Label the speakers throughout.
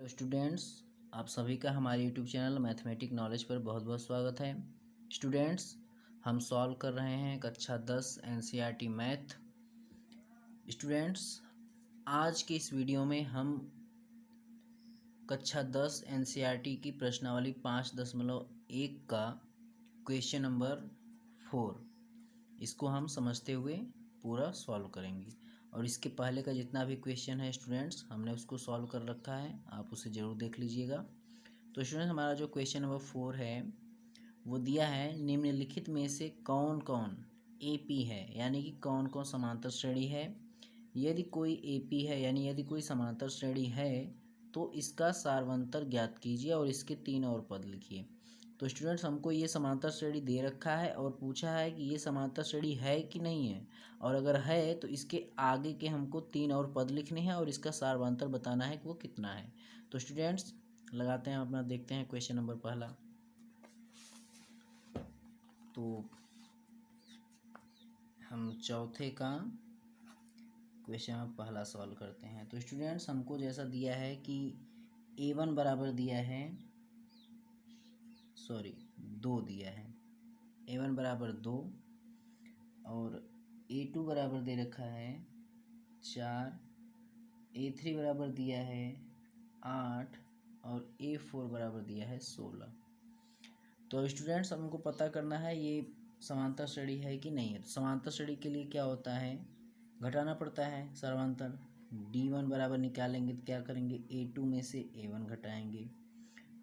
Speaker 1: तो स्टूडेंट्स, आप सभी का हमारे यूट्यूब चैनल मैथमेटिक नॉलेज पर बहुत बहुत स्वागत है। स्टूडेंट्स, हम सॉल्व कर रहे हैं कक्षा 10 एनसीईआरटी मैथ। स्टूडेंट्स, आज की इस वीडियो में हम कक्षा 10 एनसीईआरटी की प्रश्नावली 5.1 का क्वेश्चन नंबर 4 इसको हम समझते हुए पूरा सॉल्व करेंगे। और इसके पहले का जितना भी क्वेश्चन है स्टूडेंट्स, हमने उसको सॉल्व कर रखा है, आप उसे ज़रूर देख लीजिएगा। तो स्टूडेंट्स, हमारा जो क्वेश्चन नंबर 4 है वो दिया है, निम्नलिखित में से कौन कौन एपी है, यानी कि कौन कौन समांतर श्रेणी है। यदि कोई एपी है यानी यदि कोई समांतर श्रेणी है तो इसका सारवंतर ज्ञात कीजिए और इसके 3 और पद लिखिए। तो स्टूडेंट्स, हमको ये समांतर श्रेणी दे रखा है और पूछा है कि ये समांतर श्रेणी है कि नहीं है, और अगर है तो इसके आगे के हमको 3 और पद लिखने हैं और इसका सारवंतर बताना है कि वो कितना है। तो स्टूडेंट्स, लगाते हैं अपना, देखते हैं क्वेश्चन नंबर पहला। तो हम चौथे का क्वेश्चन नंबर पहला सॉल्व करते हैं। तो स्टूडेंट्स, हमको जैसा दिया है कि A1 बराबर दिया है, 2 दिया है, A1 बराबर 2 और A2 बराबर दे रखा है 4, A3 बराबर दिया है 8 और A4 बराबर दिया है 16। तो स्टूडेंट्स, हमको पता करना है ये समांतर श्रेणी है कि नहीं है। तो समांतर श्रेणी के लिए क्या होता है, घटाना पड़ता है सर्वांतर। D1 बराबर निकालेंगे तो क्या करेंगे, A2 में से A1 घटाएंगे।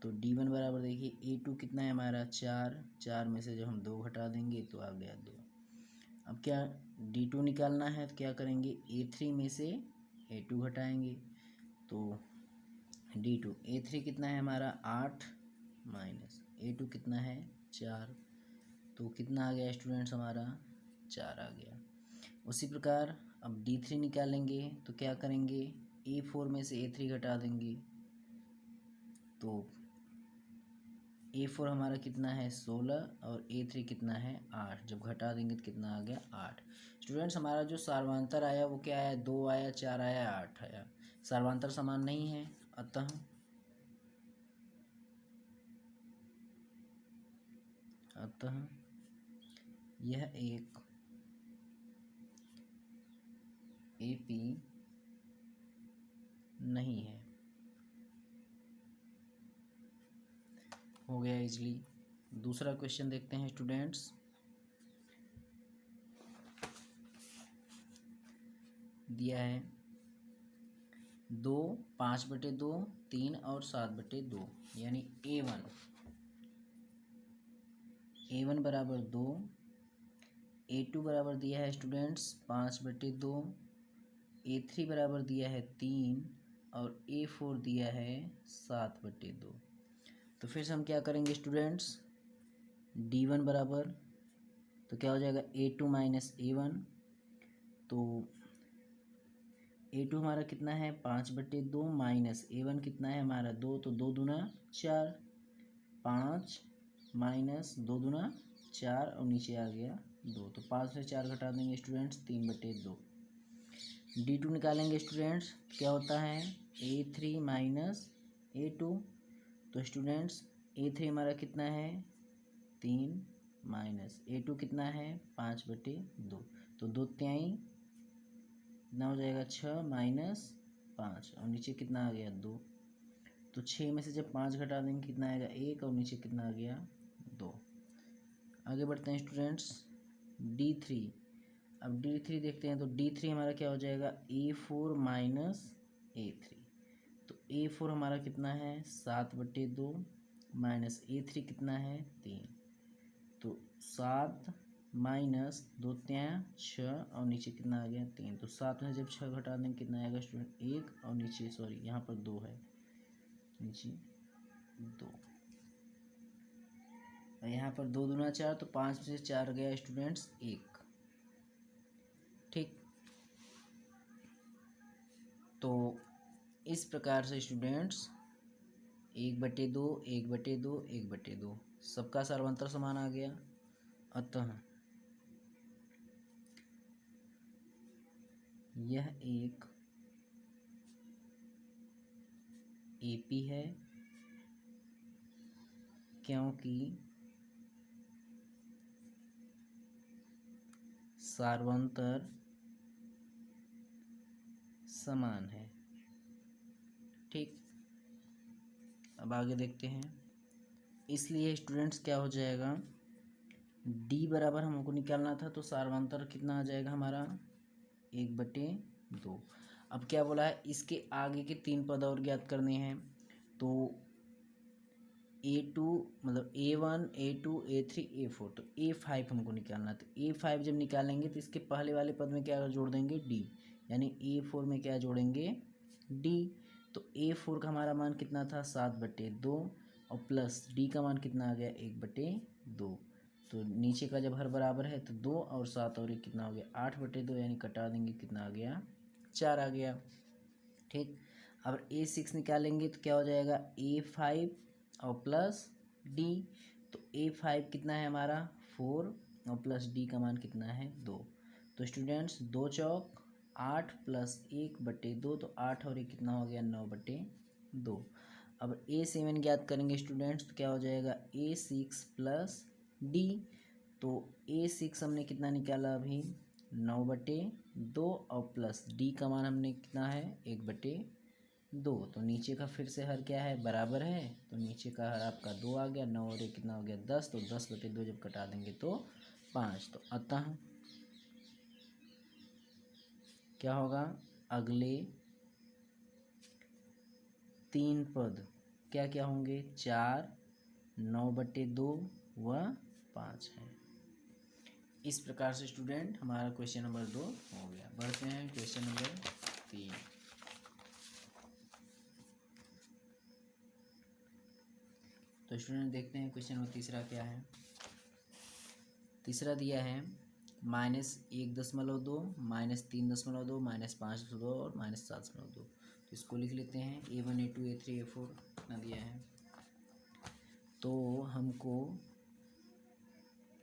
Speaker 1: तो D1 बराबर देखिए A2 कितना है हमारा 4 में से जब हम 2 घटा देंगे तो आ गया 2। अब क्या D2 निकालना है तो क्या करेंगे, A3 में से A2 घटाएंगे। तो D2 A3 कितना है हमारा 8 माइनस A2 कितना है 4, तो कितना आ गया स्टूडेंट्स हमारा 4 आ गया। उसी प्रकार अब D3 निकालेंगे तो क्या करेंगे, A4 में से A3 घटा देंगे। तो A4 हमारा कितना है 16 और A3 कितना है 8, जब घटा देंगे तो कितना आ गया 8। स्टूडेंट्स, हमारा जो सार्वंतर आया वो क्या आया, 2 आया, 4 आया, 8 आया। सार्वंतर समान नहीं है, अतः यह एक एपी नहीं है। हो गया इजली। दूसरा क्वेश्चन देखते हैं स्टूडेंट्स। दिया है 2, 5/2, 3 और 7/2, यानी A1 बराबर 2, A2 बराबर दिया है स्टूडेंट्स 5/2, A3 बराबर दिया है 3 और A4 दिया है 7/2। तो फिर से हम क्या करेंगे स्टूडेंट्स, D1 बराबर, तो क्या हो जाएगा A2 माइनस A1। तो A2 हमारा कितना है 5/2 माइनस A1 कितना है हमारा 2, तो 2 दूना 4, 5 माइनस 2 दूना 4 और नीचे आ गया 2। तो 5 से 4 घटा देंगे स्टूडेंट्स 3/2। D2 निकालेंगे स्टूडेंट्स, क्या होता है A3 माइनस A2। तो स्टूडेंट्स, A3 हमारा कितना है 3 माइनस A2 कितना है 5/2, तो 2 तिहाई कितना हो जाएगा 6 माइनस 5 और नीचे कितना आ गया 2। तो 6 में से जब 5 घटा देंगे कितना आएगा 1 और नीचे कितना आ गया 2। आगे बढ़ते हैं स्टूडेंट्स, D3। अब D3 देखते हैं, तो D3 हमारा क्या हो जाएगा A4 माइनस A3। तो A4 हमारा कितना है 7/2 माइनस A3 कितना है 3। तो 7 माइनस 2 तिहाई 6 और नीचे कितना आ गया 3। तो 7 में जब 6 घटा देंगे कितना आएगा स्टूडेंट 1 और नीचे यहाँ पर 2 है, नीचे 2 और यहाँ पर 2 दूना 4, तो 5 में से 4 गया स्टूडेंट्स 1। ठीक, तो इस प्रकार से स्टूडेंट्स 1/2, 1/2, 1/2 सबका सार्वंतर समान आ गया। अतः यह एक ए पी है, क्योंकि सार्वंतर समान है। ठीक, अब आगे देखते हैं। इसलिए स्टूडेंट्स क्या हो जाएगा, डी बराबर हमको निकालना था, तो सार्वंतर कितना आ जाएगा हमारा 1/2। अब क्या बोला है, इसके आगे के 3 पद और ज्ञात करने हैं। तो A2 मतलब A1 A2 A3 A4, तो A5 हमको निकालना है। तो A5 जब निकालेंगे तो इसके पहले वाले पद में क्या जोड़ देंगे, D, यानी A4 में क्या जोड़ेंगे, D। तो A4 का हमारा मान कितना था 7/2, और प्लस D का मान कितना आ गया 1/2। तो नीचे का जब हर बराबर है तो 2 और 7 और 1 कितना हो गया 8/2, यानी कटा देंगे, कितना आ गया 4 आ गया। ठीक, अब A6 निकालेंगे तो क्या हो जाएगा A5 और प्लस D। तो A5 कितना है हमारा 4, और प्लस D का मान कितना है 2। तो स्टूडेंट्स 2 चौक 8 प्लस 1/2, तो 8 और 1 कितना हो गया 9/2। अब A7 ज्ञात करेंगे स्टूडेंट्स, तो क्या हो जाएगा A6 प्लस D। तो A6 हमने कितना निकाला अभी 9/2, और प्लस D का मान हमने कितना है 1/2। तो नीचे का फिर से हर क्या है बराबर है, तो नीचे का हर आपका 2 आ गया, 9 और 1 कितना हो गया 10। तो 10/2 जब कटा देंगे तो 5। तो अतः क्या होगा, अगले 3 पद क्या क्या होंगे, 4, 9/2 व 5 है। इस प्रकार से स्टूडेंट हमारा क्वेश्चन नंबर 2 हो गया। बढ़ते हैं क्वेश्चन नंबर 3। तो स्टूडेंट देखते हैं क्वेश्चन नंबर तीसरा क्या है। तीसरा दिया है -1.2, -3.2, -5.2 और -7.2। तो इसको लिख लेते हैं, A1 A2 A3 A4 कितना दिया है। तो हमको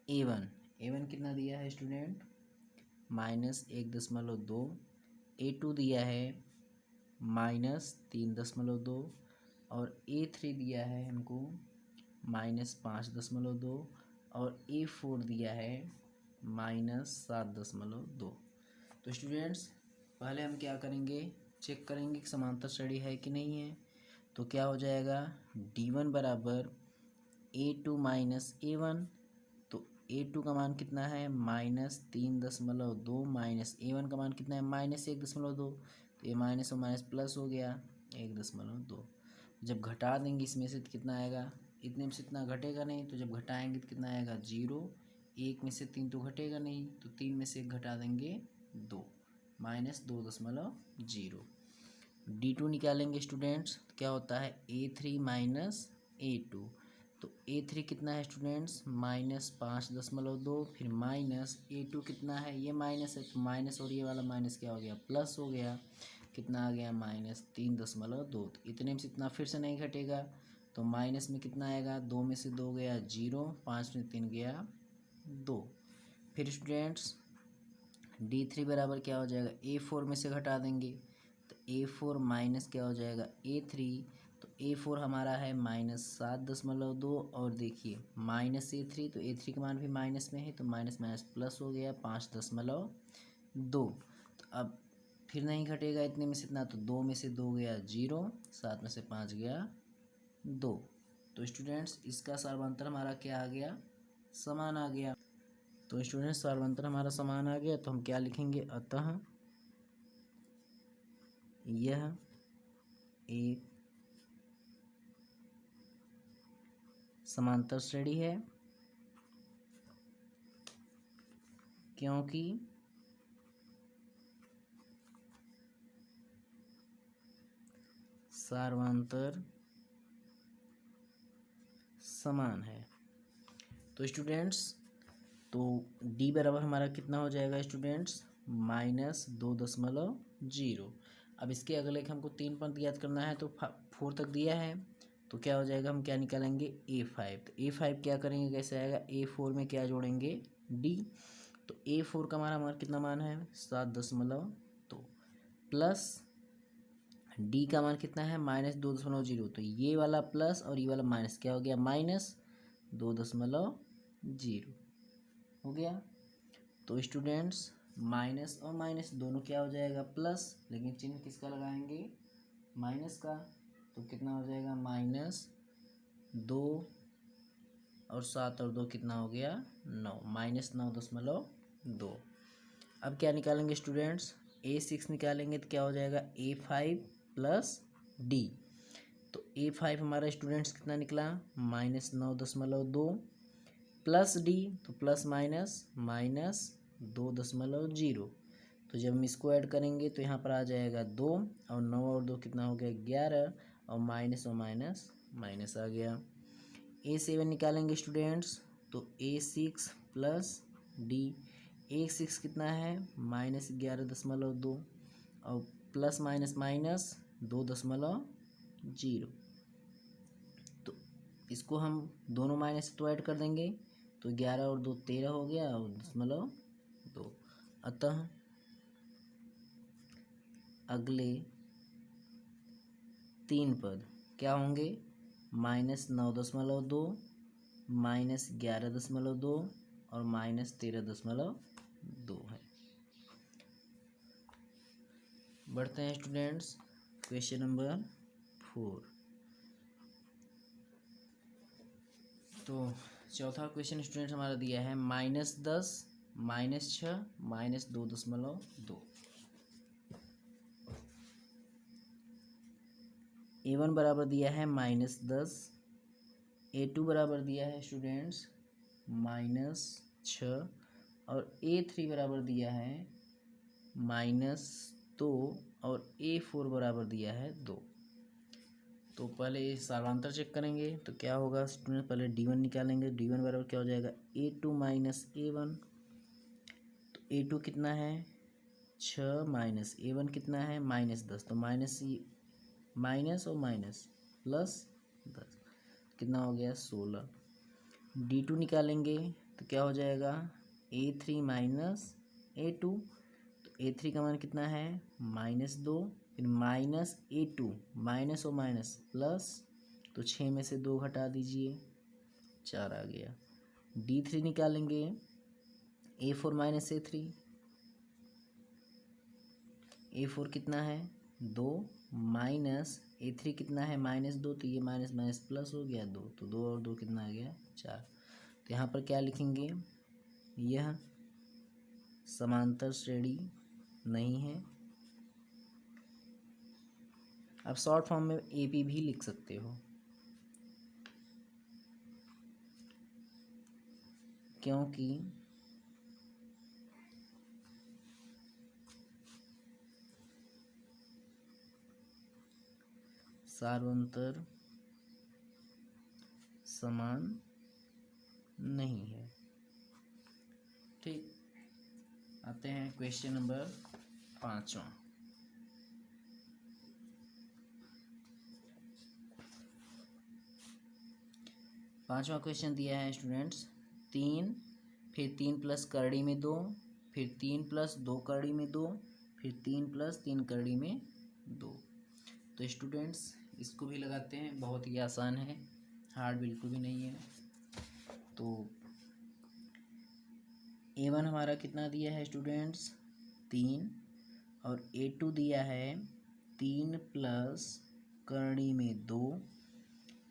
Speaker 1: A1 कितना दिया है स्टूडेंट -1.2, A2 दिया है -3.2, और A3 दिया है हमको -5.2, और A4 दिया है -7.2। तो स्टूडेंट्स पहले हम क्या करेंगे, चेक करेंगे कि समांतर श्रेणी है कि नहीं है। तो क्या हो जाएगा D1 बराबर A2 माइनस A1। तो A2 का मान कितना है -3.2, माइनस A1 का मान कितना है -1.2। तो ये माइनस और माइनस प्लस हो गया 1.2। जब घटा देंगे इसमें से तो कितना आएगा, इतने में से इतना घटेगा नहीं, तो जब घटाएंगे तो कितना आएगा 0। 1 में से 3 तो घटेगा नहीं, तो 3 में से 1 घटा देंगे 2, -2.0। D2 निकालेंगे स्टूडेंट्स, तो क्या होता है A3 माइनस A2। तो A3 कितना है स्टूडेंट्स -5.2, फिर माइनस A2 कितना है, ये माइनस है तो माइनस, और ये वाला माइनस क्या हो गया प्लस हो गया, कितना आ गया -3.2। तो इतने में से इतना फिर से नहीं घटेगा, तो माइनस में कितना आएगा, 2 में से 2 गया 0, 5 में 3 गया 2। फिर स्टूडेंट्स D3 बराबर क्या हो जाएगा, A4 में से घटा देंगे, तो A4 माइनस क्या हो जाएगा A3। तो A4 हमारा है -7.2, और देखिए -A3, तो A3 का मान भी माइनस में है, तो माइनस माइनस प्लस हो गया 5.2। तो अब फिर नहीं घटेगा इतने में से इतना, तो 2 में से 2 गया 0, 7 में से 5 गया 2। तो स्टूडेंट्स इसका सार्वंतर हमारा क्या आ गया, समान आ गया। तो स्टूडेंट्स सार्वंतर हमारा समान आ गया, तो हम क्या लिखेंगे, अतः यह एक समांतर श्रेणी है, क्योंकि सार्वंतर समान है। तो स्टूडेंट्स तो D बराबर हमारा कितना हो जाएगा स्टूडेंट्स -2.0। अब इसके अगले हमको 3 पद याद करना है, तो 4 तक दिया है, तो क्या हो जाएगा, हम क्या निकालेंगे A5। तो A5 क्या करेंगे, कैसे आएगा, A4 में क्या जोड़ेंगे D। तो A4 का हमारा कितना मान है 7.2, प्लस डी का मान कितना है -2.0, तो ये वाला प्लस और ये वाला माइनस क्या हो गया -2.0 हो गया। तो स्टूडेंट्स माइनस और माइनस दोनों क्या हो जाएगा प्लस, लेकिन चिन्ह किसका लगाएंगे माइनस का, तो कितना हो जाएगा -2 और 7 और 2 कितना हो गया 9, -9.2। अब क्या निकालेंगे स्टूडेंट्स A6 निकालेंगे तो क्या हो जाएगा A5 प्लस D। तो A5 हमारा स्टूडेंट्स कितना निकला -9.2 प्लस D, तो प्लस -2.0। तो जब हम इसको ऐड करेंगे तो यहाँ पर आ जाएगा 2 और 9 और 2 कितना हो गया 11 और माइनस माइनस आ गया। A7 निकालेंगे स्टूडेंट्स तो A6 प्लस D। A6 कितना है -11.2 और प्लस माइनस 2.0। तो इसको हम दोनों माइनस तो ऐड कर देंगे तो 11 और 2 13 हो गया और 2.2। अतः अगले 3 पद क्या होंगे -9.2 -11.2 और -13.2 है। बढ़ते हैं स्टूडेंट्स क्वेश्चन नंबर 4। तो चौथा क्वेश्चन स्टूडेंट्स हमारा दिया है -10 -6 -2.2। A1 बराबर दिया है -10, A2 बराबर दिया है स्टूडेंट्स -6 और A3 बराबर दिया है -2 और A4 बराबर दिया है 2। तो पहले सारांतर चेक करेंगे तो क्या होगा स्टूडेंट, पहले D1 निकालेंगे। D1 बराबर क्या हो जाएगा A2 -A1। तो A2 कितना है 6 माइनस A1 कितना है -10, तो माइनस और माइनस प्लस 10 कितना हो गया 16। D2 निकालेंगे तो क्या हो जाएगा A3 -A2। तो A3 का मान कितना है -2, फिर -A2 माइनस और माइनस प्लस, तो 6 में से 2 घटा दीजिए 4 आ गया। D3 निकालेंगे A4 -A3। A4 कितना है 2 माइनस A3 कितना है -2, तो ये माइनस माइनस प्लस हो गया 2, तो 2 और 2 कितना आ गया 4। तो यहाँ पर क्या लिखेंगे, यह समांतर श्रेणी नहीं है। अब शॉर्ट फॉर्म में AP भी लिख सकते हो, क्योंकि सार्वंतर समान नहीं है। ठीक, आते हैं क्वेश्चन नंबर 5वां। पांचवा क्वेश्चन दिया है स्टूडेंट्स 3 फिर 3 प्लस करड़ी में 2 फिर 3 प्लस 2 करड़ी में 2 फिर 3 प्लस 3 करड़ी में 2। तो स्टूडेंट्स इसको भी लगाते हैं, बहुत ही आसान है, हार्ड बिल्कुल भी नहीं है। तो A1 हमारा कितना दिया है स्टूडेंट्स 3 और A2 दिया है 3 प्लस करड़ी में 2।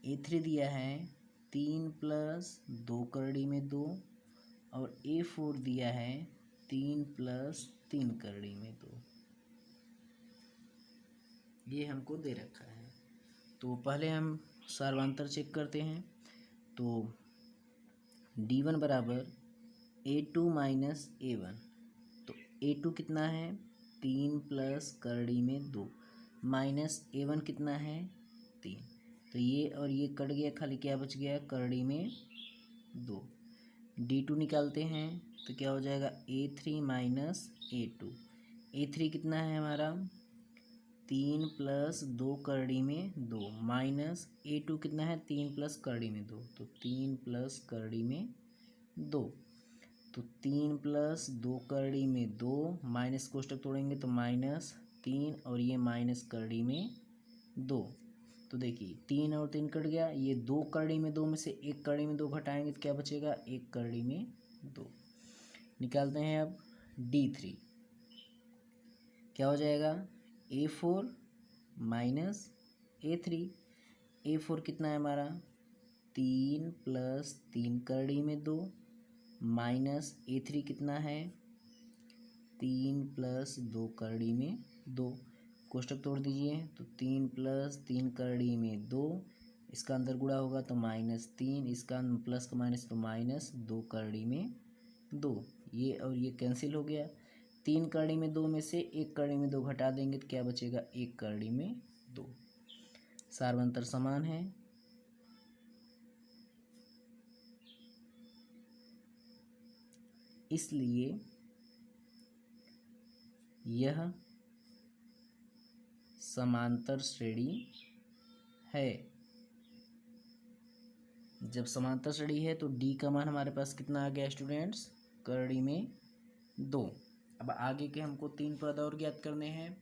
Speaker 1: A3 दिया है 3 प्लस 2 करड़ी में 2 और A4 दिया है 3 प्लस 3 करड़ी में 2। ये हमको दे रखा है। तो पहले हम सार्वंतर चेक करते हैं। तो D1 बराबर A2 माइनस A1। तो A2 कितना है 3 प्लस करड़ी में 2 माइनस A1 कितना है 3। तो ये और ये कट गया, खाली क्या बच गया करड़ी में 2। D2 निकालते हैं तो क्या हो जाएगा A3 माइनस A2। A3 कितना है हमारा 3 प्लस 2 करड़ी में 2 माइनस A2 कितना है 3 प्लस करड़ी में 2, तो 3 प्लस करड़ी में 2। तो 3 प्लस 2 करड़ी में 2 माइनस कोष्टक तोड़ेंगे तो माइनस 3 और ये माइनस करड़ी में 2। तो देखिए 3 और 3 कट गया, ये 2 करड़ी में 2 में से 1 करड़ी में 2 घटाएंगे तो क्या बचेगा, 1 करड़ी में 2। निकालते हैं अब D3, क्या हो जाएगा, A4 माइनस A3। A4 कितना है हमारा, 3 प्लस 3 करड़ी में 2 माइनस A3 कितना है, 3 प्लस 2 करड़ी में 2। कोष्टक तोड़ दीजिए तो 3 प्लस 3 करड़ी में 2, इसका अंदर गुणा होगा तो -3, इसका प्लस का माइनस तो -2 करड़ी में 2। ये और ये कैंसिल हो गया। 3 करड़ी में 2 में से 1 करड़ी में 2 घटा देंगे तो क्या बचेगा, 1 करड़ी में 2। सार्वंतर समान है, इसलिए यह समांतर श्रेणी है। जब समांतर श्रेणी है तो D का मान हमारे पास कितना आ गया स्टूडेंट्स, करड़ी में 2। अब आगे के हमको 3 पद और ज्ञात करने हैं,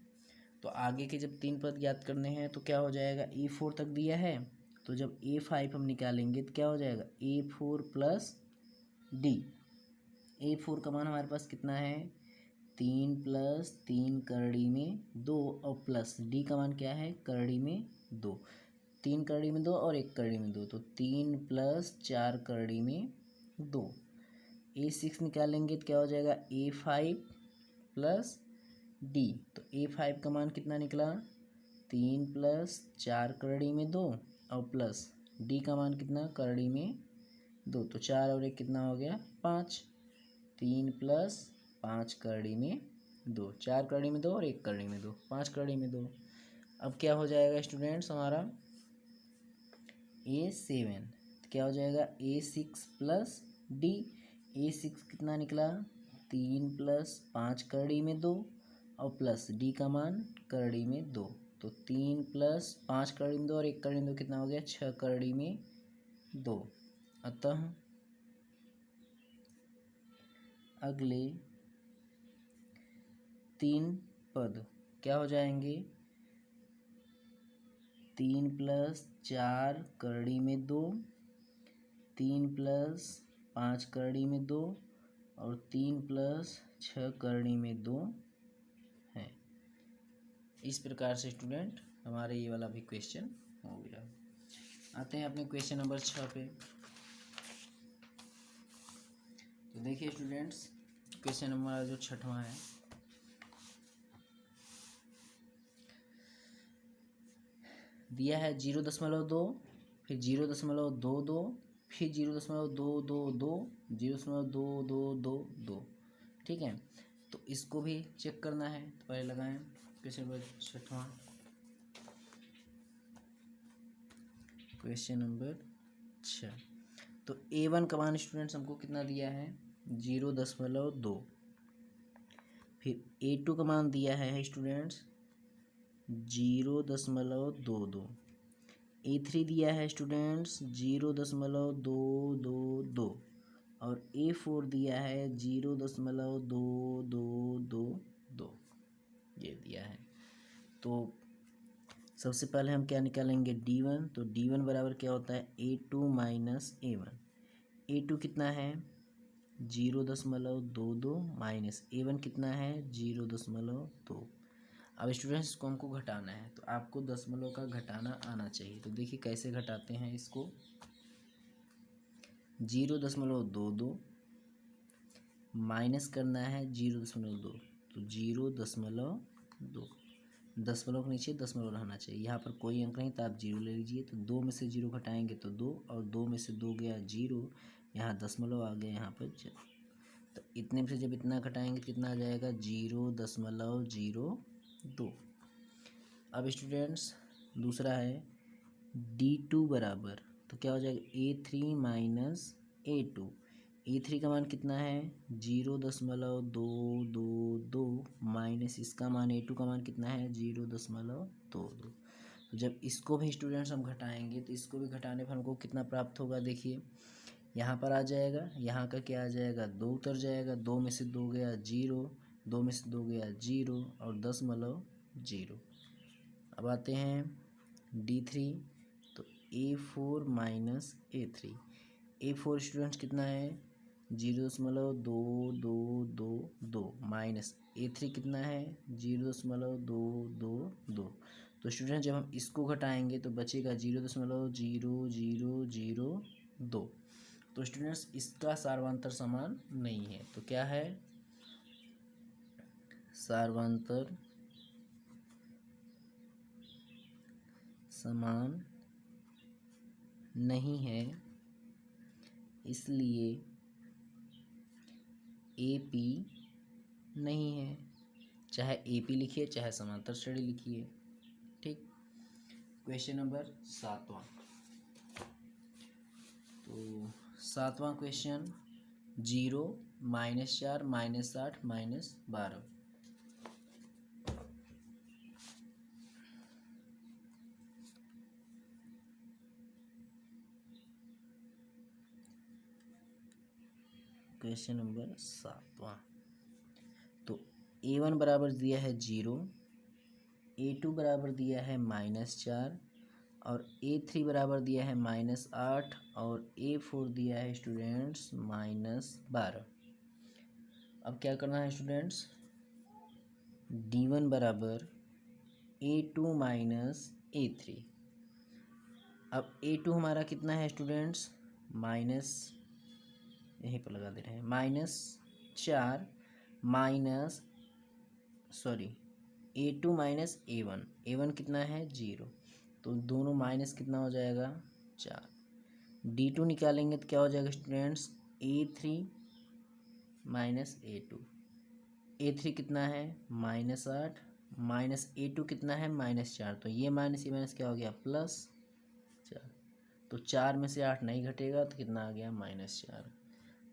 Speaker 1: तो आगे के जब 3 पद ज्ञात करने हैं तो क्या हो जाएगा, A4 तक दिया है तो जब A5 हम निकालेंगे तो क्या हो जाएगा, A4 प्लस D। A4 का मान हमारे पास कितना है, 3 प्लस 3 करड़ी में 2 और प्लस D का मान क्या है, करड़ी में 2। 3 करड़ी में 2 और 1 करड़ी में 2, तो 3 प्लस 4 करड़ी में 2। A6 निकालेंगे तो क्या हो जाएगा, A5 प्लस D। तो A5 का मान कितना निकला, 3 प्लस 4 करड़ी में 2 और प्लस D का मान कितना, करड़ी में 2। तो 4 और 1 कितना हो गया, 5। 3 प्लस 5 करड़ी में 2, 4 करड़ी में 2 और 1 करड़ी में 2, 5 करड़ी में 2। अब क्या हो जाएगा स्टूडेंट्स हमारा, A7 क्या हो जाएगा, A6 प्लस D। A6 कितना निकला, 3 प्लस 5 करड़ी में 2 और प्लस D का मान करड़ी में 2। तो 3 प्लस 5 करड़ी में 2 और 1 करड़ी में 2 कितना हो गया, 6 करड़ी में 2। अतः अगले 3 पद क्या हो जाएंगे, 3 प्लस 4 करड़ी में 2, 3 प्लस 5 करड़ी में 2 और 3 प्लस 6 करड़ी में 2 है। इस प्रकार से स्टूडेंट हमारे ये वाला भी क्वेश्चन हो गया। आते हैं अपने क्वेश्चन नंबर 6 पे। तो देखिए स्टूडेंट्स, क्वेश्चन नंबर जो 6वां है, दिया है 0.2, फिर 0.22, फिर 0.222, 0.2222। ठीक है, तो इसको भी चेक करना है। तो पहले लगाएं क्वेश्चन नंबर 6वां, क्वेश्चन नंबर 6। तो A1 का मान स्टूडेंट्स हमको कितना दिया है, 0.2। फिर A2 का मान दिया है स्टूडेंट्स 0.22। A3 दिया है स्टूडेंट्स 0.222 और A4 दिया है 0.2222, ये दिया है। तो सबसे पहले हम क्या निकालेंगे, D1। तो D1 बराबर क्या होता है, A2 माइनस A1। A2 कितना है, 0.22 माइनस A1 कितना है, 0.2। अब स्टूडेंट्स इसको हमको घटाना है, तो आपको दशमलव का घटाना आना चाहिए। तो देखिए कैसे घटाते हैं इसको, 0.22 माइनस करना है 0.2, तो 0.2। दशमलव के नीचे दशमलव रहना चाहिए, यहाँ पर कोई अंक नहीं तो आप 0 ले लीजिए। तो 2 में से 0 घटाएंगे तो 2, और 2 में से 2 गया 0, यहाँ दशमलव आ गया यहाँ पर। तो इतने में से जब इतना घटाएंगे तो कितना आ जाएगा, 0.02। अब स्टूडेंट्स दूसरा है D2 बराबर, तो क्या हो जाएगा, A3 माइनस A2। A3 का मान कितना है, 0.222 माइनस इसका मान A2 का मान कितना है, 0.22। तो जब इसको भी स्टूडेंट्स हम घटाएंगे तो इसको भी घटाने पर हमको कितना प्राप्त होगा, देखिए यहाँ पर आ जाएगा, यहाँ का क्या आ जाएगा, 2 उतर जाएगा, 2 में से 2 गया 0, 2 में से 2 गया 0 और 0.2। 0। अब आते हैं D3, तो A4 minus A3। A4 students कितना है 0.2222 माइनस A3 कितना है 0.222। तो स्टूडेंट जब हम इसको घटाएंगे तो बचेगा 0.0002। तो स्टूडेंट्स इसका सार्वंतर समान नहीं है। तो क्या है सार्वंतर समान नहीं है, इसलिए AP नहीं है। चाहे AP लिखिए चाहे समांतर श्रेणी लिखिए। ठीक। क्वेश्चन नंबर 7वां। तो 7वां क्वेश्चन 0 -4 -8 -12। क्वेश्चन नंबर 7वां। तो A1 बराबर दिया है 0, A2 बराबर दिया है -4 और A3 बराबर दिया है -8 और A4 दिया है स्टूडेंट्स -12। अब क्या करना है स्टूडेंट्स D1 बराबर A2 माइनस A3। अब A2 हमारा कितना है स्टूडेंट्स माइनस, यहीं पर लगा दे रहे हैं -4 माइनस A2 माइनस A1 कितना है 0। तो दोनों माइनस कितना हो जाएगा 4। D2 निकालेंगे तो क्या हो जाएगा स्टूडेंट्स A3 माइनस A3 कितना है -8 माइनस A2 कितना है -4। तो ये माइनस क्या हो गया +4। तो 4 में से 8 नहीं घटेगा तो कितना आ गया -4।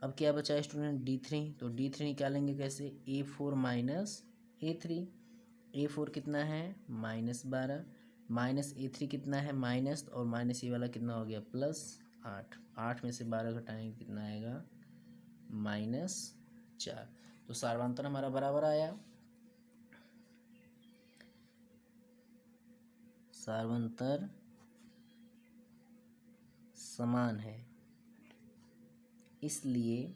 Speaker 1: अब क्या बचा स्टूडेंट D3। तो D3 निकालेंगे कैसे A4 माइनस A3। A4 कितना है -12 माइनस A3 कितना है माइनस, और माइनस ये वाला कितना हो गया +8। 8 में से 12 घटाएंगे कितना आएगा -4। तो सार्वंतर हमारा बराबर आया। सार्वंतर समान है, इसलिए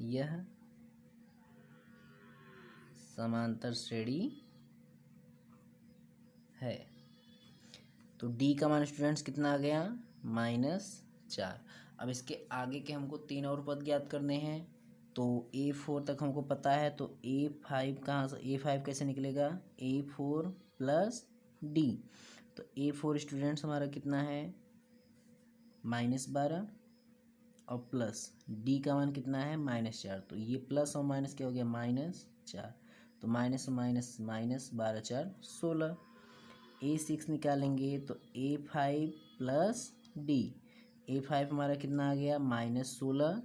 Speaker 1: यह समांतर श्रेणी है। तो D का मान स्टूडेंट्स कितना आ गया -4। अब इसके आगे के हमको 3 और पद ज्ञात करने हैं। तो A4 तक हमको पता है, तो A5 कहाँ से A5 कैसे निकलेगा A4 प्लस D। तो A4 स्टूडेंट्स हमारा कितना है -12 और प्लस D का मान कितना है -4। तो ये प्लस और माइनस क्या हो गया -4। तो माइनस माइनस माइनस 12 4 16। A6 निकालेंगे तो A5 प्लस D। A5 हमारा कितना आ गया -16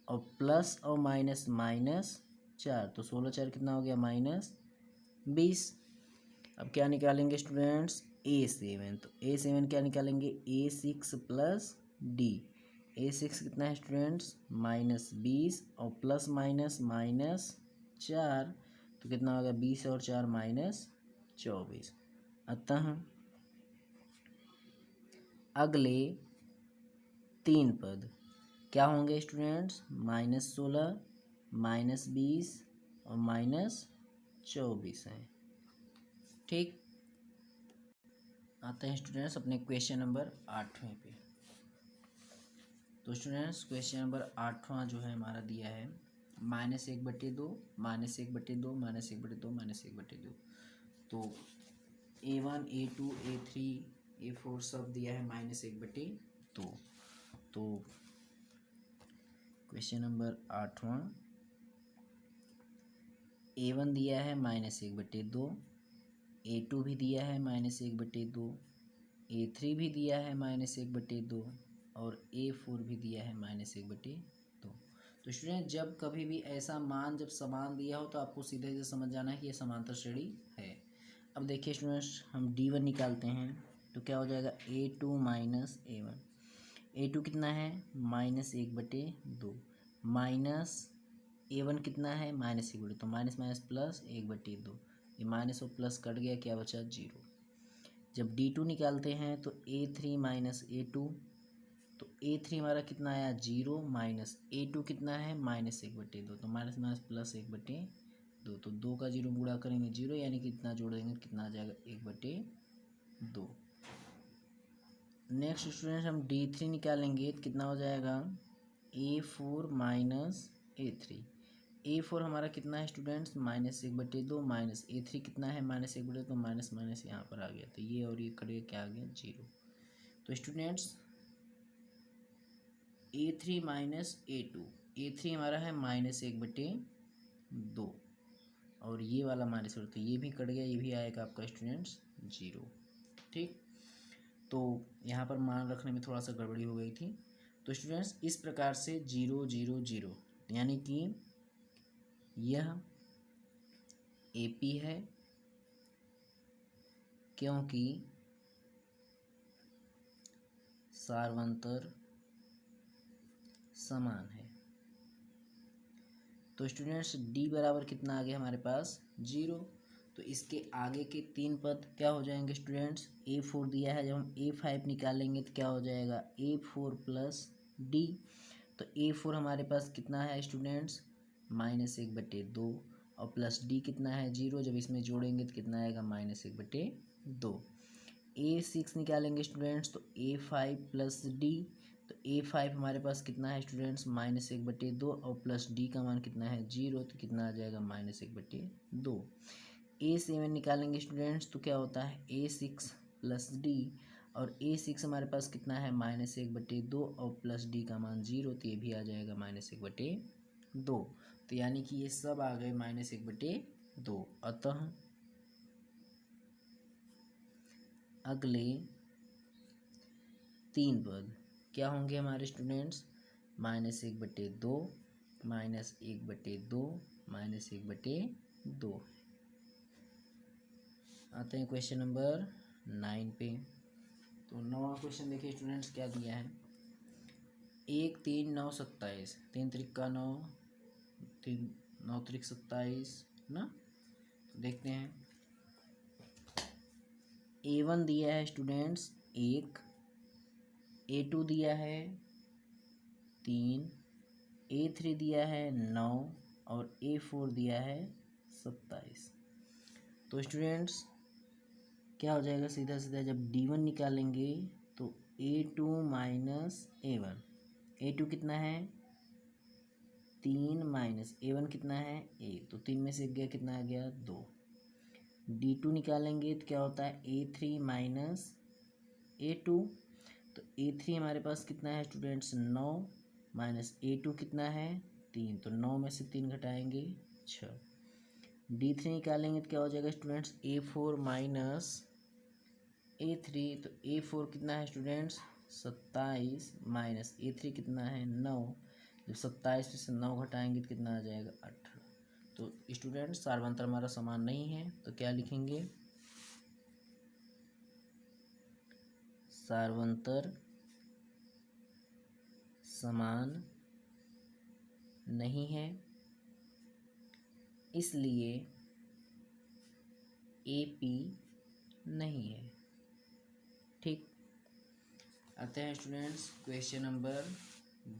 Speaker 1: और प्लस और माइनस -4। तो 16 4 कितना हो गया -20। अब क्या निकालेंगे स्टूडेंट्स A7। तो A7 क्या निकालेंगे A6 प्लस D। A6 कितना है स्टूडेंट्स -20 और प्लस माइनस -4। तो कितना होगा 20 और 4 -24। अतः अगले 3 पद क्या होंगे स्टूडेंट्स -16 -20 और -24 हैं। ठीक। आते हैं स्टूडेंट्स अपने क्वेश्चन नंबर 8वें पे। तो स्टूडेंट्स क्वेश्चन नंबर 8वां जो है हमारा दिया है -1/2 -1/2 -1/2 -1/2। तो A1 A2 A3 A4 सब दिया है -1/2। तो क्वेश्चन नंबर 8वां A1 दिया है -1/2, A2 भी दिया है -1/2, A3 भी दिया है -1/2 और A4 भी दिया है -1/2। तो स्टूडेंट जब कभी भी ऐसा मान जब समान दिया हो तो आपको सीधे से समझ जाना है कि यह समांतर श्रेणी है। अब देखिए स्टूडेंट्स हम D1 निकालते हैं तो क्या हो जाएगा A2 माइनस A1। A2 कितना है -1/2 माइनस A1 कितना है -1/2। तो माइनस माइनस प्लस 1/2। ये माइनस और प्लस कट गया, क्या बचा 0। जब D2 निकालते हैं तो A3 माइनस A2, तो A3 हमारा कितना आया 0 माइनस A2 कितना है -1/2, तो माइनस माइनस प्लस 1/2, तो 2 का 0 गुणा करेंगे 0, यानी कि कितना जोड़ देंगे कितना आ जाएगा 1/2। नेक्स्ट स्टूडेंट हम D3 निकालेंगे तो कितना हो जाएगा A4 माइनस A3। A4 हमारा कितना है स्टूडेंट्स -1/2, माइनस A3 कितना है -1/2, तो माइनस माइनस यहाँ पर आ गया, तो ये और ये करेगा क्या आ गया 0। तो स्टूडेंट्स A3 माइनस A3 हमारा है -1/2, और ये वाला माइनस, तो ये भी कट गया, ये भी आएगा आपका स्टूडेंट्स 0। ठीक, तो यहाँ पर मान रखने में थोड़ा सा गड़बड़ी हो गई थी। तो स्टूडेंट्स इस प्रकार से 0 0 0, यानी कि यह AP है क्योंकि सार्वंतर समान है। तो स्टूडेंट्स D बराबर कितना आ गया हमारे पास 0, तो इसके आगे के 3 पद क्या हो जाएंगे स्टूडेंट्स, A4 दिया है, जब हम A5 निकालेंगे तो क्या हो जाएगा A4 प्लस D, तो A4 हमारे पास कितना है स्टूडेंट्स -1/2, और प्लस D कितना है 0, जब इसमें जोड़ेंगे तो कितना आएगा -1/2। A6 निकालेंगे स्टूडेंट्स तो A5 प्लस D, तो A5 हमारे पास कितना है स्टूडेंट्स -1/2, और प्लस D का मान कितना है 0, तो कितना आ जाएगा -1/2। A7 निकालेंगे स्टूडेंट्स तो क्या होता है A6 प्लस D, और A6 हमारे पास कितना है -1/2, और प्लस D का मान 0, तो ये भी आ जाएगा -1/2। तो यानी कि ये सब आ गए -1/2। अतः अगले 3 पद क्या होंगे हमारे स्टूडेंट्स -1/2, -1/2, -1/2। आते हैं क्वेश्चन नंबर 9 पे। तो 9वां क्वेश्चन देखिए स्टूडेंट्स क्या दिया है, 1 3 9 27, 3 त्रिक 9, 3 9 त्रिक 27 ना। तो देखते हैं A1 दिया है स्टूडेंट्स 1, A2 दिया है 3, A3 दिया है 9, और A4 दिया है 27। तो स्टूडेंट्स क्या हो जाएगा, सीधा सीधा जब D1 निकालेंगे तो A2 माइनस A1, A2 कितना है 3 माइनस A1 कितना है 1, तो 3 में से गया कितना आ गया 2। D2 निकालेंगे तो क्या होता है A3 माइनस A2, तो A3 हमारे पास कितना है स्टूडेंट्स 9, माइनस A2 कितना है 3, तो 9 में से 3 घटाएंगे 6। D3 निकालेंगे तो क्या हो जाएगा स्टूडेंट्स A4 माइनस A3, तो A4 कितना है स्टूडेंट्स 27, माइनस A3 कितना है 9, जब 27 में से 9 घटाएंगे तो कितना आ जाएगा 18। तो स्टूडेंट्स सार्वंतर हमारा समान नहीं है, तो क्या लिखेंगे सार्वंतर समान नहीं है, इसलिए AP नहीं है। ठीक, आते हैं स्टूडेंट्स क्वेश्चन नंबर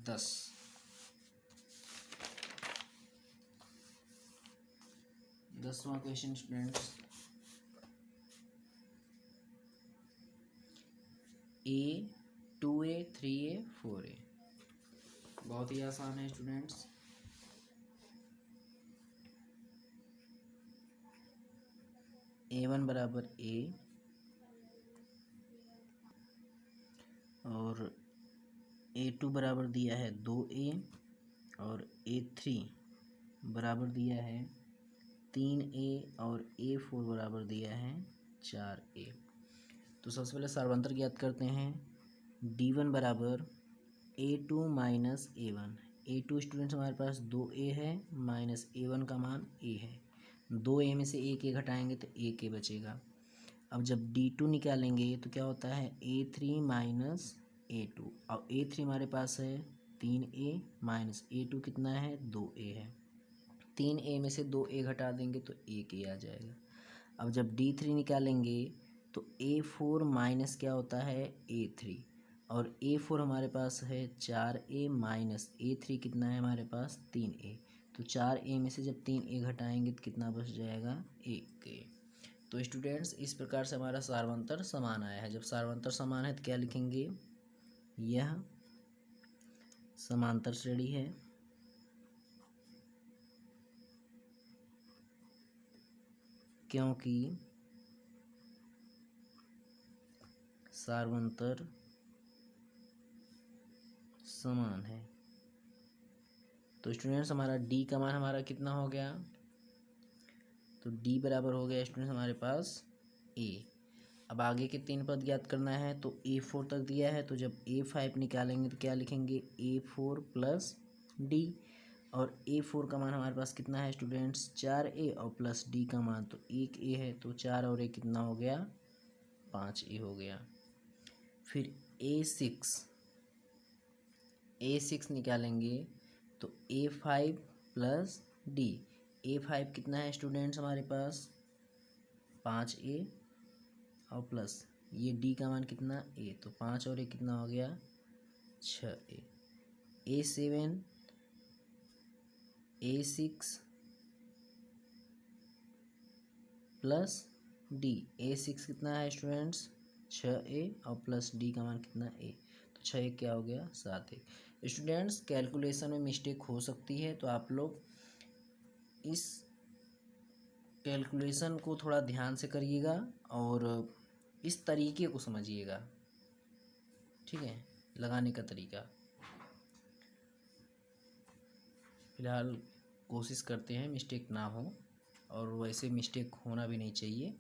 Speaker 1: 10। 10वां question students, A 2A 3A 4A, बहुत ही आसान है स्टूडेंट्स। A1 बराबर A, और A2 बराबर दिया है 2A, और A3 बराबर दिया है 3A, और A4 बराबर दिया है 4A। तो सबसे पहले सार्वंतर ज्ञात करते हैं। D1 बराबर A2 minus A1, A2 students हमारे पास 2A है, माइनस A1 का मान A है, 2A में से 1A घटाएंगे तो 1A बचेगा। अब जब D2 निकालेंगे तो क्या होता है A3 माइनस A2, अब A3 हमारे पास है 3A, माइनस A2 कितना है 2A है, 3A में से 2A घटा देंगे तो 1A आ जाएगा। अब जब D3 निकालेंगे तो A4 माइनस क्या होता है A3, और A4 हमारे पास है 4A माइनस A3 कितना है हमारे पास 3A। तो 4A में से जब 3A घटाएंगे तो कितना बच जाएगा 1A। तो स्टूडेंट्स इस प्रकार से हमारा सार्वंतर समान आया है। जब सार्वंतर समान है तो क्या लिखेंगे, यह समांतर श्रेणी है क्योंकि सार्वंतर समान है। तो स्टूडेंट्स हमारा D का मान हमारा कितना हो गया, तो D बराबर हो गया स्टूडेंट्स हमारे पास A। अब आगे के 3 पद ज्ञात करना है, तो A4 तक दिया है, तो जब A5 निकालेंगे तो क्या लिखेंगे A4 प्लस D, और A4 का मान हमारे पास कितना है स्टूडेंट्स 4A, और प्लस D का मान तो 1A है, तो 4 और 1 कितना हो गया 5A हो गया। फिर A6 निकालेंगे तो A5 प्लस D, A5 कितना है स्टूडेंट्स हमारे पास 5A, और प्लस ये D का मान कितना A, तो 5 और 1 कितना हो गया 6A। A7 A6 plus D, A6 कितना है स्टूडेंट्स 6A, और प्लस D का मान कितना A, तो 6 क्या हो गया 7A। स्टूडेंट्स कैलकुलेशन में मिस्टेक हो सकती है, तो आप लोग इस कैलकुलेशन को थोड़ा ध्यान से करिएगा और इस तरीके को समझिएगा, ठीक है, लगाने का तरीका। फिलहाल कोशिश करते हैं मिस्टेक ना हो, और वैसे मिस्टेक होना भी नहीं चाहिए।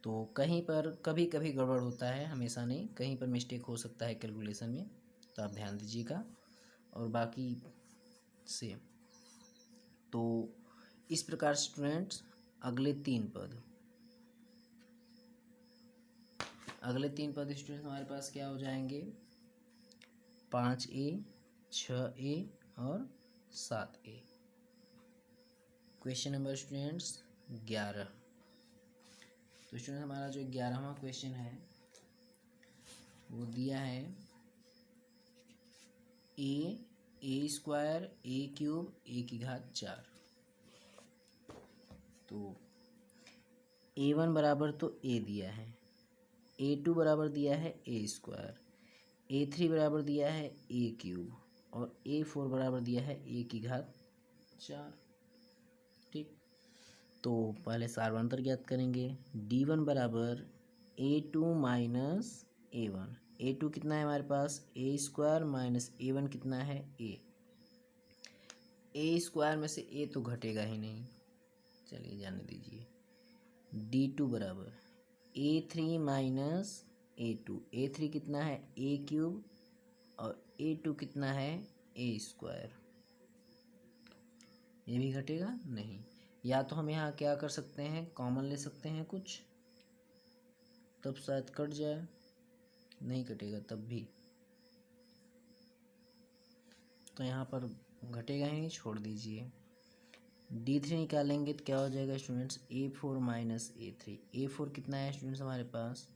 Speaker 1: तो कहीं पर कभी कभी गड़बड़ होता है, हमेशा नहीं, कहीं पर मिस्टेक हो सकता है कैलकुलेशन में, तो आप ध्यान दीजिएगा। और बाकी से तो इस प्रकार स्टूडेंट्स अगले तीन पद स्टूडेंट्स हमारे पास क्या हो जाएंगे 5A 6A और 7A। Question number students 11। तो स्टूडेंट हमारा जो 11वां क्वेश्चन है वो दिया है A square A cube A की घात 4। तो A1 बराबर तो A दिया है, A2 बराबर दिया है A स्क्वायर, A3 बराबर दिया है A क्यूब, और A4 बराबर दिया है A की घात 4। ठीक, तो पहले सार्वंतर ज्ञात करेंगे। D1 बराबर A2 माइनस A1। A2 कितना है हमारे पास A स्क्वायर माइनस A1 कितना है A स्क्वायर में से A तो घटेगा ही नहीं, चलिए जाने दीजिए। D2 बराबर A3 माइनस A2, A3 कितना है A क्यूब, और A2 कितना है A स्क्वायर, ये भी घटेगा नहीं। या तो हम यहाँ क्या कर सकते हैं कॉमन ले सकते हैं कुछ, तब शायद कट जाए, नहीं कटेगा तब भी, तो यहाँ पर घटेगा ही नहीं, छोड़ दीजिए। D3 निकालेंगे तो क्या हो जाएगा students A4 minus A3। A4 कितना है स्टूडेंट्स हमारे पास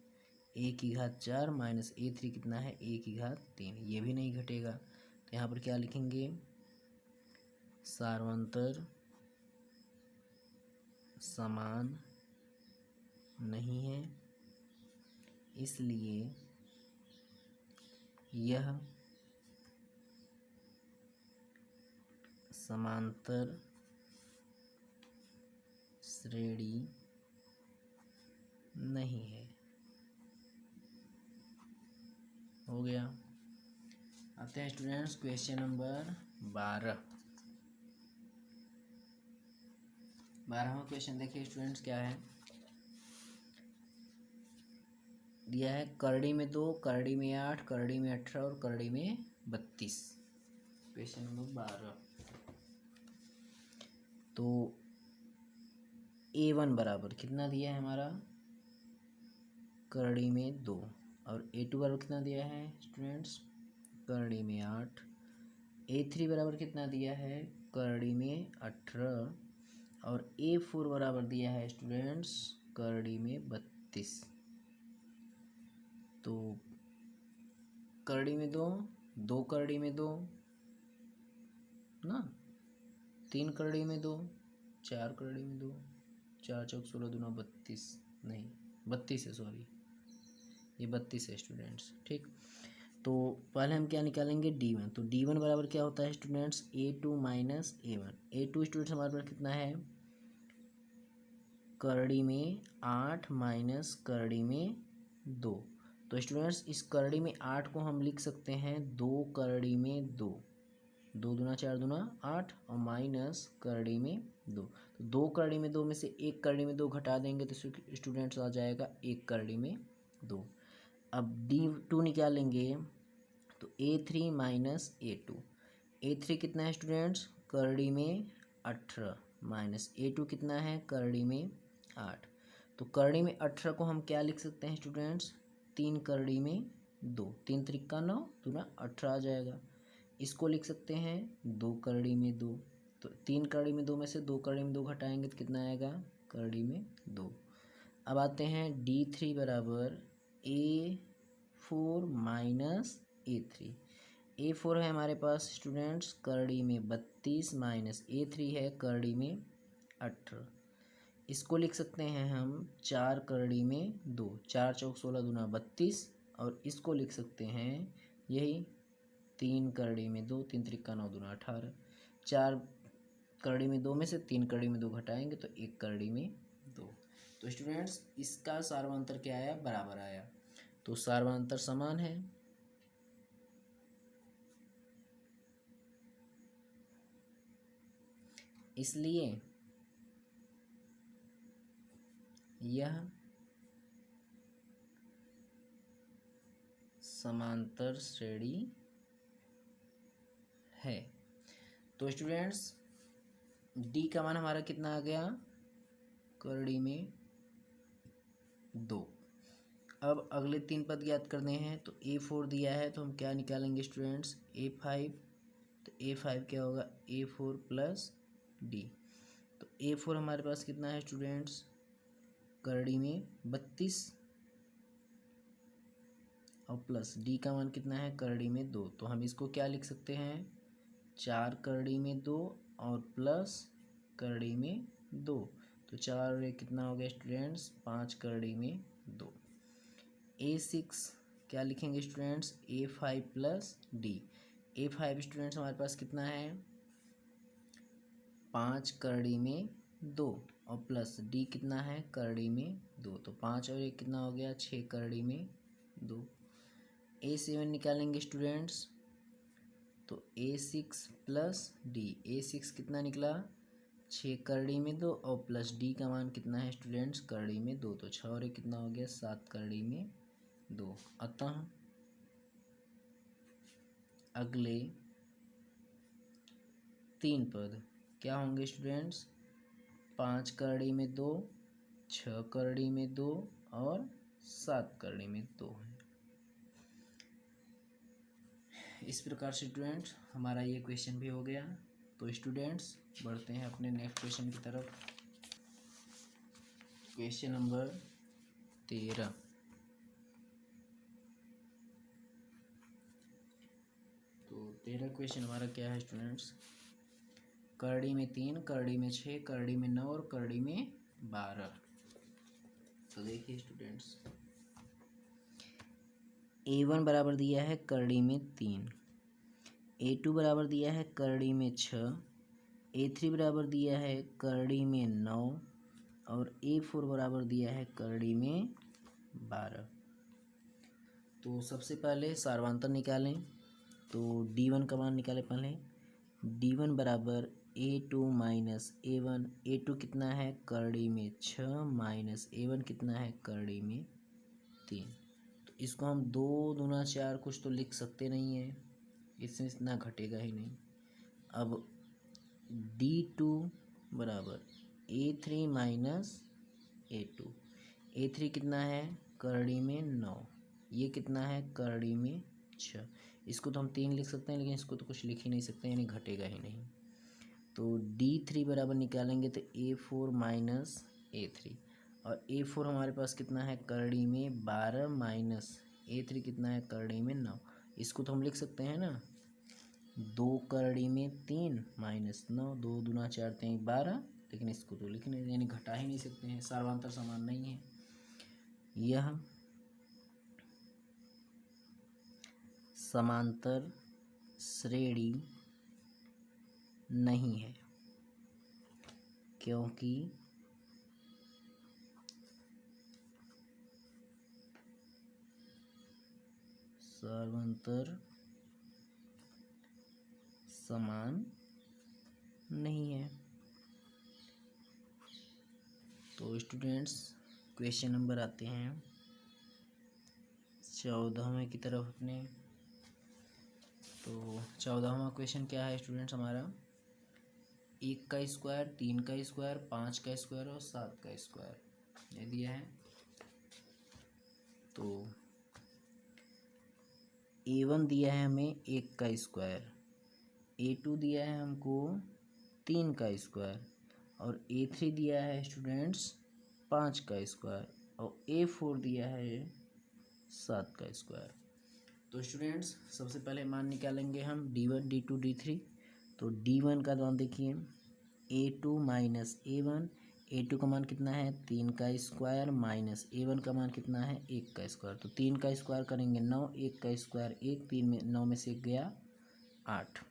Speaker 1: A की घात 4 माइनस A3 कितना है A की घात 3, ये भी नहीं घटेगा। तो यहाँ पर क्या लिखेंगे सार्वंतर समान नहीं है, इसलिए यह समांतर श्रेणी नहीं है। हो गया। आते हैं स्टूडेंट्स क्वेश्चन नंबर 12। 12वां क्वेश्चन देखिए स्टूडेंट्स क्या है, दिया है करड़ी में 2, करड़ी में 8, करड़ी में 18 और करड़ी में 32। Question number 12। तो A1 बराबर कितना दिया है हमारा करड़ी में 2, और A2 बराबर कितना दिया है स्टूडेंट्स करड़ी में 8, A3 बराबर कितना दिया है करड़ी में 18, और A4 बराबर दिया है स्टूडेंट्स करड़ी में 32, तो करड़ी में 2, 2 करड़ी में 2 ना, 3 करड़ी में 2, 4 करड़ी में 2, 4 चौक 16 दूना 32, नहीं 32 है, सॉरी ये 32 है स्टूडेंट्स। ठीक, तो पहले हम क्या निकालेंगे D1, तो D1 बराबर क्या होता है students, A2 minus A1। A2 students हमारे पास कितना है, करड़ी में 8 माइनस करड़ी में 2, तो स्टूडेंट्स इस करड़ी में 8 को हम लिख सकते हैं 2 करड़ी में 2, 2 दूना 4 दूना 8 और माइनस करड़ी में 2, तो 2 करड़ी में 2 में से 1 करड़ी में 2 घटा देंगे तो स्टूडेंट्स आ जाएगा 1 करड़ी में 2। अब D2 निकालेंगे तो A3 माइनस A2, A3 कितना है स्टूडेंट्स, करड़ी में 18 माइनस A2 कितना है, करड़ी में 8, तो करड़ी में 18 को हम क्या लिख सकते हैं स्टूडेंट्स, 3 करड़ी में 2, 3 त्रिका 9 दूना 18 आ जाएगा। इसको लिख सकते हैं 2 करड़ी में 2, तो 3 करड़ी में 2 में से 2 करड़ी में 2 घटाएंगे तो कितना आएगा, करड़ी में 2। अब आते हैं D3 बराबर A4 माइनस A3, A4 है हमारे पास स्टूडेंट्स करड़ी में 32 माइनस A3 है करड़ी में 18, इसको लिख सकते हैं हम 4 करड़ी में 2, 4 चौक 16 दूना 32, और इसको लिख सकते हैं यही 3 करड़ी में 2, 3 त्रिका 9 दूना 18, 4 करड़ी में 2 में से 3 करड़ी में 2 घटाएंगे तो 1 करड़ी में 2। तो स्टूडेंट्स इसका सार्वंतर क्या आया, बराबर आया, तो सार्वंतर समान है। इसलिए यह समांतर श्रेणी है। तो स्टूडेंट्स डी का मान हमारा कितना आ गया, करड़ी में 2। अब अगले 3 पद ज्ञात करने हैं, तो A4 दिया है तो हम क्या निकालेंगे स्टूडेंट्स, A5, तो A5 क्या होगा, A4 प्लस D, तो A4 हमारे पास कितना है स्टूडेंट्स, करड़ी में 32 और प्लस D का मान कितना है, करड़ी में 2, तो हम इसको क्या लिख सकते हैं, 4 करड़ी में 2 और प्लस करड़ी में 2, तो 4 और 1 कितना हो गया स्टूडेंट्स, 5 करड़ी में 2। A6 क्या लिखेंगे students, A5 plus D, A5 students हमारे पास कितना है, 5 करड़ी में 2 और प्लस D कितना है, करड़ी में 2, तो 5 और 1 कितना हो गया, 6 करड़ी में 2। A7 निकालेंगे स्टूडेंट्स, तो A6 प्लस D, A6 कितना निकला, 6 करड़ी में 2 और प्लस D का मान कितना है स्टूडेंट्स, करड़ी में 2, तो 6 और 1 कितना हो गया, 7 करड़ी में 2। अतः अगले 3 पद क्या होंगे स्टूडेंट्स, 5 करड़ी में 2, 6 करड़ी में 2 और 7 करड़ी में 2 है। इस प्रकार से स्टूडेंट्स हमारा ये क्वेश्चन भी हो गया। तो स्टूडेंट्स बढ़ते हैं अपने नेक्स्ट क्वेश्चन की तरफ। क्वेश्चन नंबर 13, तो 13 क्वेश्चन हमारा क्या है स्टूडेंट्स, करड़ी में 3, करड़ी में 6, करड़ी में 9 और करड़ी में 12। तो देखिए स्टूडेंट्स A1 बराबर दिया है करड़ी में 3, A2 बराबर दिया है करड़ी में 6, A3 बराबर दिया है करड़ी में 9 और A4 बराबर दिया है करड़ी में 12। तो सबसे पहले सार्वंतर निकालें, तो D1 का मान निकालें पहले, D1 बराबर A2 माइनस A1, A2 कितना है, करड़ी में 6 माइनस A1 कितना है, करड़ी में 3, तो इसको हम 2 दूना 4 कुछ तो लिख सकते नहीं है, इसमें इतना घटेगा ही नहीं। अब D2 बराबर A3 माइनस A2, A3 कितना है, करड़ी में 9, ये कितना है, करड़ी में 6, इसको तो हम 3 लिख सकते हैं लेकिन इसको तो कुछ लिख ही नहीं सकते, यानी घटेगा ही नहीं। तो D3 बराबर निकालेंगे तो A4 माइनस A3, और A4 हमारे पास कितना है करड़ी में 12 माइनस A3 कितना है करड़ी में 9। इसको तो हम लिख सकते हैं ना, 2 करड़ी में 3 माइनस 9, 2 दूना 4 3 12, लेकिन इसको तो लिखने यानी घटा ही नहीं सकते हैं, सर्वांतर समान नहीं है। यह समांतर श्रेणी नहीं है क्योंकि सर्वांतर समान नहीं है। तो स्टूडेंट्स क्वेश्चन नंबर आते हैं 14वें की तरफ अपने। तो 14वां क्वेश्चन क्या है स्टूडेंट्स हमारा, 1 का स्क्वायर, 3 का स्क्वायर, 5 का स्क्वायर और 7 का स्क्वायर ये दिया है। तो A1 दिया है हमें 1 का स्क्वायर, A2 दिया है हमको 3 का स्क्वायर और A3 दिया है स्टूडेंट्स 5 का स्क्वायर और A4 दिया है 7 का स्क्वायर। तो स्टूडेंट्स सबसे पहले मान निकालेंगे हम D1 D2 D3। तो D1 का मान देखिए A2 माइनस A1, A2 का मान कितना है 3 का स्क्वायर माइनस A1 का मान कितना है 1 का स्क्वायर। तो 3 का स्क्वायर करेंगे 9, 1 का स्क्वायर 1, 3 में 9 में से 1 गया 8।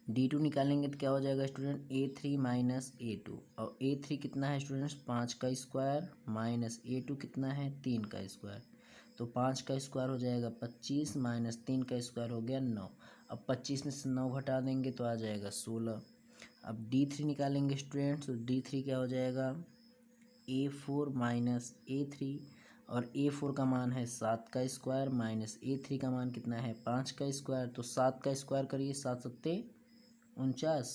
Speaker 1: D2 निकालेंगे तो क्या हो जाएगा स्टूडेंट A3 माइनस A2, और A3 कितना है स्टूडेंट्स 5 का स्क्वायर माइनस A2 कितना है 3 का स्क्वायर। तो 5 का स्क्वायर हो जाएगा 25 माइनस 3 का स्क्वायर हो गया 9। अब 25 में से 9 घटा देंगे तो आ जाएगा 16। अब D3 निकालेंगे स्टूडेंट्स, तो D3 क्या हो जाएगा A4 माइनस A3, और A4 का मान है 7 का स्क्वायर माइनस A3 का मान कितना है 5 का स्क्वायर। तो 7 का स्क्वायर करिए, 7 सत्ते 49,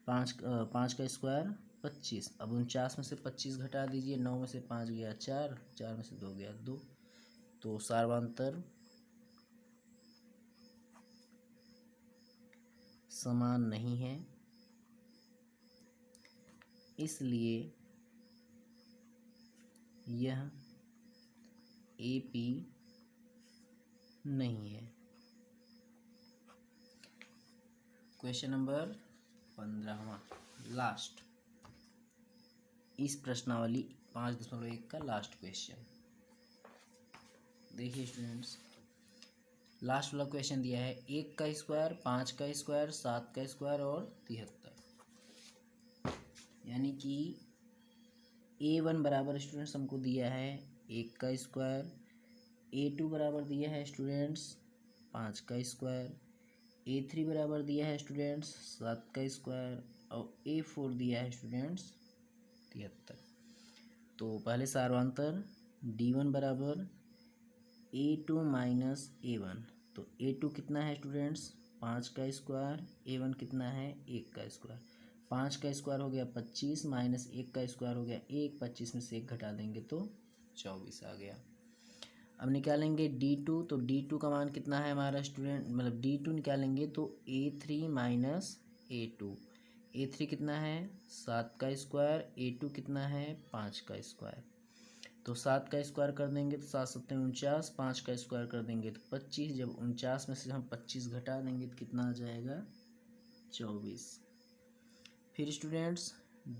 Speaker 1: 5 का स्क्वायर 25। अब 49 में से 25 घटा दीजिए, 9 में से 5 गया 4, 4 में से 2 गया 2। तो सर्वांतर समान नहीं है, इसलिए यह AP नहीं है। क्वेश्चन नंबर 15वां लास्ट, इस प्रश्नावली 5.1 का लास्ट क्वेश्चन देखिए स्टूडेंट्स। लास्ट वाला क्वेश्चन दिया है 1 का स्क्वायर, 5 का स्क्वायर, 7 का स्क्वायर और 73, यानी कि A1 बराबर स्टूडेंट्स हमको दिया है 1 का स्क्वायर, A2 बराबर दिया है स्टूडेंट्स 5 का स्क्वायर, A3 बराबर दिया है स्टूडेंट्स 7 का स्क्वायर और A4 दिया है स्टूडेंट्स 73। तो पहले सर्वांतर D1 बराबर A2 माइनस A1। तो A2 कितना है स्टूडेंट्स 5 का स्क्वायर, A1 कितना है 1 का स्क्वायर। 5 का स्क्वायर हो गया 25 माइनस 1 का स्क्वायर हो गया 1, 25 में से 1 घटा देंगे तो 24 आ गया। अब निकालेंगे D2, तो D2 का मान कितना है हमारा स्टूडेंट, मतलब D2 निकालेंगे तो A3 माइनस A2। A3 कितना है 7 का स्क्वायर, A2 कितना है 5 का स्क्वायर। तो 7 का स्क्वायर कर देंगे तो 7 सत्ते 49, 5 का स्क्वायर कर देंगे तो 25। जब 49 में से हम 25 घटा देंगे तो कितना आ जाएगा 24। फिर स्टूडेंट्स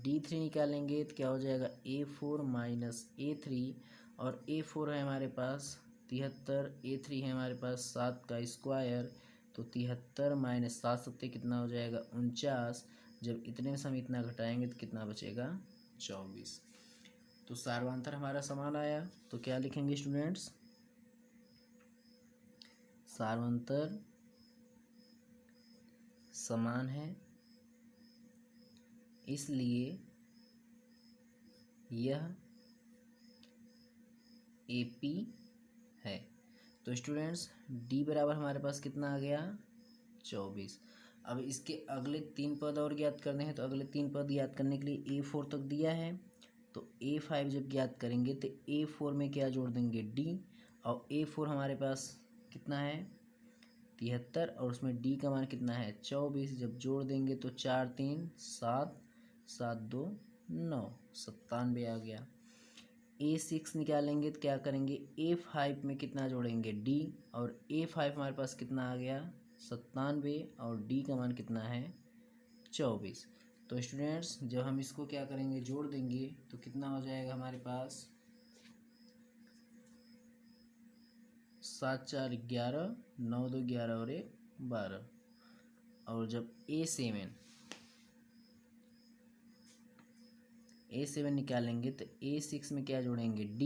Speaker 1: D3 निकालेंगे तो क्या हो जाएगा A4 माइनस A3, और A4 है हमारे पास 73, A3 है हमारे पास 7 का स्क्वायर। तो 73 माइनस 7 सत्ते कितना हो जाएगा 49। जब इतने में से हम इतना घटाएंगे तो कितना बचेगा 24। तो सर्वांतर हमारा समान आया। तो क्या लिखेंगे स्टूडेंट्स, सर्वांतर समान है, इसलिए यह AP है। तो स्टूडेंट्स D बराबर हमारे पास कितना आ गया 24। अब इसके अगले 3 पद और ज्ञात करने हैं। तो अगले 3 पद ज्ञात करने के लिए A4 तक दिया है, तो A5 जब ज्ञात करेंगे तो A4 में क्या जोड़ देंगे D, और A4 हमारे पास कितना है 73 और उसमें D का मान कितना है 24। जब जोड़ देंगे तो 4 3 7, 7 2 9, 97 आ गया। A6 निकालेंगे तो क्या करेंगे, A5 में कितना जोड़ेंगे D, और A5 हमारे पास कितना आ गया 97 और D का मान कितना है 24। तो स्टूडेंट्स जब हम इसको क्या करेंगे जोड़ देंगे तो कितना हो जाएगा हमारे पास 7 4 11, 9 2 11 और 1 12। और जब A7 निकालेंगे तो A6 में क्या जोड़ेंगे D,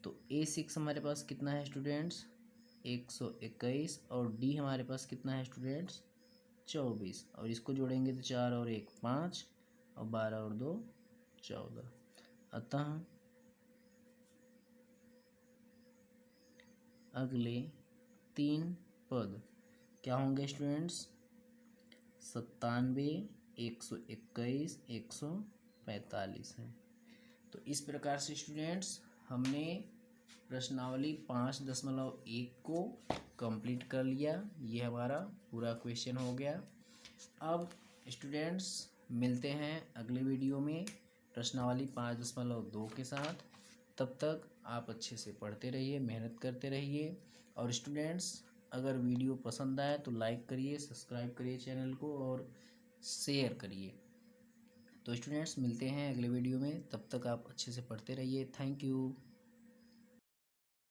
Speaker 1: तो A6 हमारे पास कितना है स्टूडेंट्स 121, और D हमारे पास कितना है स्टूडेंट्स 24, और इसको जोड़ेंगे तो 4 और 1 5, और 12 और 2 14। अतः अगले 3 पद क्या होंगे स्टूडेंट्स 97, 121, 145 है। तो इस प्रकार से स्टूडेंट्स हमने प्रश्नावली 5.1 को कंप्लीट कर लिया। ये हमारा पूरा क्वेश्चन हो गया। अब स्टूडेंट्स मिलते हैं अगले वीडियो में प्रश्नावली 5.2 के साथ। तब तक आप अच्छे से पढ़ते रहिए, मेहनत करते रहिए। और स्टूडेंट्स अगर वीडियो पसंद आए तो लाइक करिए, सब्सक्राइब करिए चैनल को और शेयर करिए। तो स्टूडेंट्स मिलते हैं अगले वीडियो में, तब तक आप अच्छे से पढ़ते रहिए। Thank you.